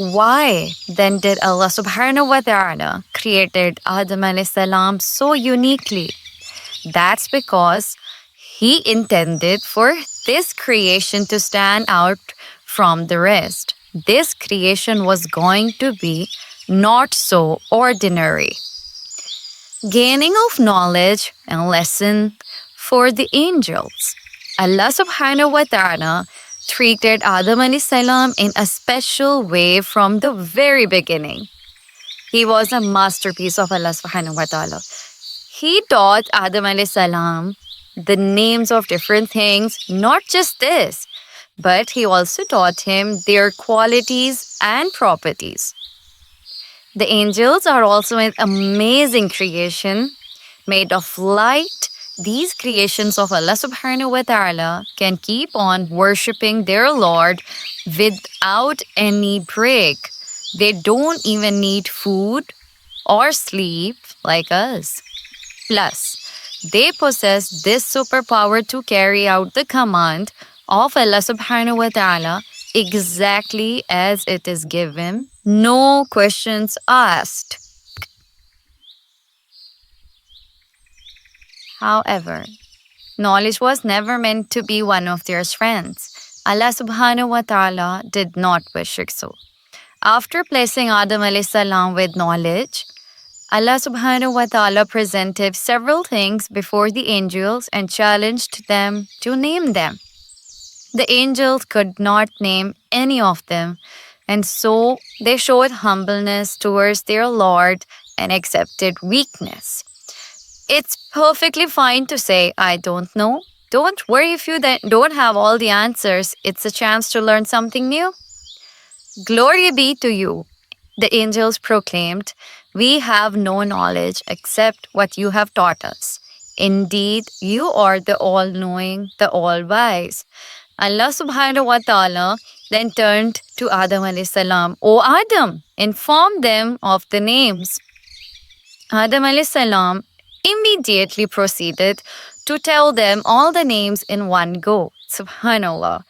Why then did Allah subhanahu wa ta'ala created Adam alayhi salam so uniquely? That's because He intended for this creation to stand out from the rest. This creation was going to be not so ordinary. Gaining of knowledge and lesson for the angels. Allah subhanahu wa ta'ala treated Adam alayhi salam in a special way from the very beginning. He was a masterpiece of Allah subhanahu wa ta'ala. He taught Adam alayhi salam the names of different things, not just this, but he also taught him their qualities and properties. The angels are also an amazing creation made of light. These creations of Allah subhanahu wa ta'ala can keep on worshipping their Lord without any break. They don't even need food or sleep like us. Plus, they possess this superpower to carry out the command of Allah subhanahu wa ta'ala exactly as it is given, no questions asked. However, knowledge was never meant to be one of their strengths. Allah subhanahu wa ta'ala did not wish it so. After placing Adam alayhi salam with knowledge, Allah subhanahu wa ta'ala presented several things before the angels and challenged them to name them. The angels could not name any of them, and so they showed humbleness towards their Lord and accepted weakness. It's perfectly fine to say, I don't know. Don't worry if you don't have all the answers. It's a chance to learn something new. Glory be to you, the angels proclaimed. We have no knowledge except what you have taught us. Indeed, you are the all-knowing, the all-wise. Allah subhanahu wa ta'ala then turned to Adam alayhi salam. O Adam, inform them of the names. Adam alayhi salam immediately proceeded to tell them all the names in one go. Subhanallah.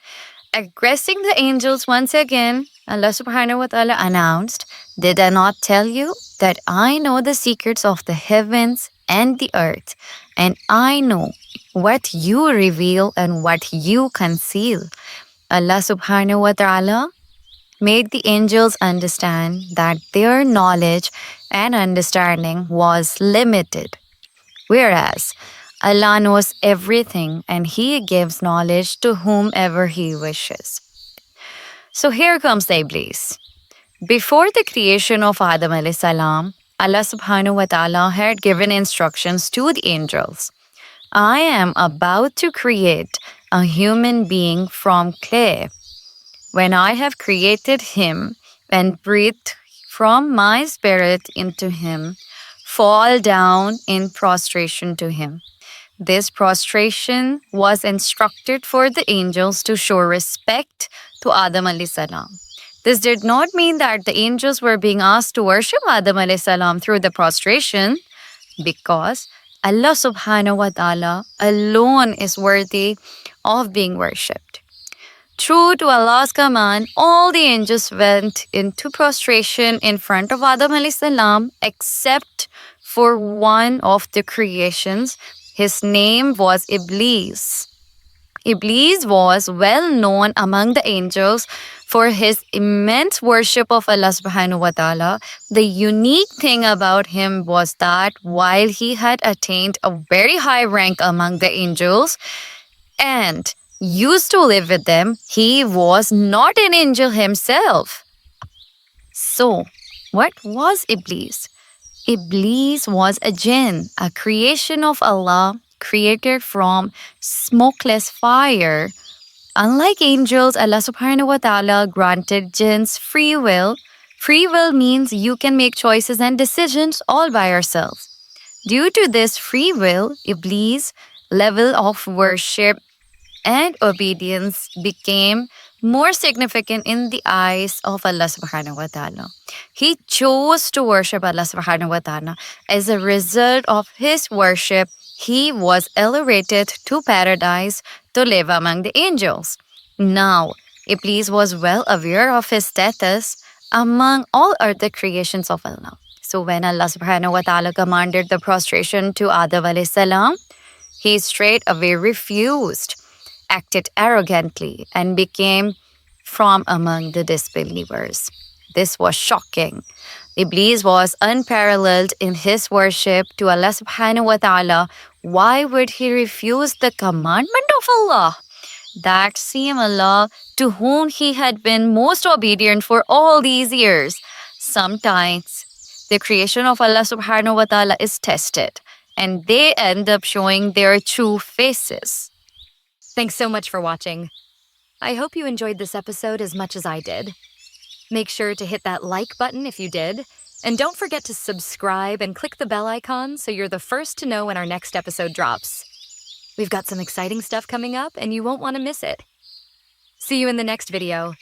Addressing the angels once again, Allah subhanahu wa ta'ala announced, Did I not tell you that I know the secrets of the heavens and the earth, and I know what you reveal and what you conceal? Allah subhanahu wa ta'ala made the angels understand that their knowledge and understanding was limited, whereas Allah knows everything and He gives knowledge to whomever He wishes. So here comes the Iblis. Before the creation of Adam alayhi salam, Allah subhanahu wa ta'ala had given instructions to the angels. I am about to create a human being from clay. When I have created him and breathed from my spirit into him, fall down in prostration to him. This prostration was instructed for the angels to show respect to Adam alayhi salam. This did not mean that the angels were being asked to worship Adam alayhi salam through the prostration, because Allah subhanahu wa ta'ala alone is worthy of being worshipped. True to Allah's command, all the angels went into prostration in front of Adam alayhi salam except for one of the creations. His name was Iblis. Iblis was well known among the angels for his immense worship of Allah subhanahu wa ta'ala. The unique thing about him was that while he had attained a very high rank among the angels and used to live with them, he was not an angel himself. So, what was Iblis? Iblis was a jinn, a creation of Allah, created from smokeless fire. Unlike angels, Allah subhanahu wa ta'ala granted jinns free will. Free will means you can make choices and decisions all by yourself. Due to this free will, Iblis' level of worship and obedience became more significant in the eyes of Allah subhanahu wa ta'ala. He chose to worship Allah subhanahu wa ta'ala. As a result of his worship, he was elevated to paradise to live among the angels. Now, Iblis was well aware of his status among all other creations of Allah. So when Allah subhanahu wa ta'ala commanded the prostration to Adam alayhi salam, he straight away refused, acted arrogantly, and became from among the disbelievers. This was shocking. Iblis was unparalleled in his worship to Allah subhanahu wa ta'ala. Why would he refuse the commandment of Allah? That same Allah to whom he had been most obedient for all these years. Sometimes the creation of Allah subhanahu wa ta'ala is tested and they end up showing their true faces. Thanks so much for watching. I hope you enjoyed this episode as much as I did. Make sure to hit that like button if you did, and don't forget to subscribe and click the bell icon so you're the first to know when our next episode drops. We've got some exciting stuff coming up and you won't want to miss it. See you in the next video.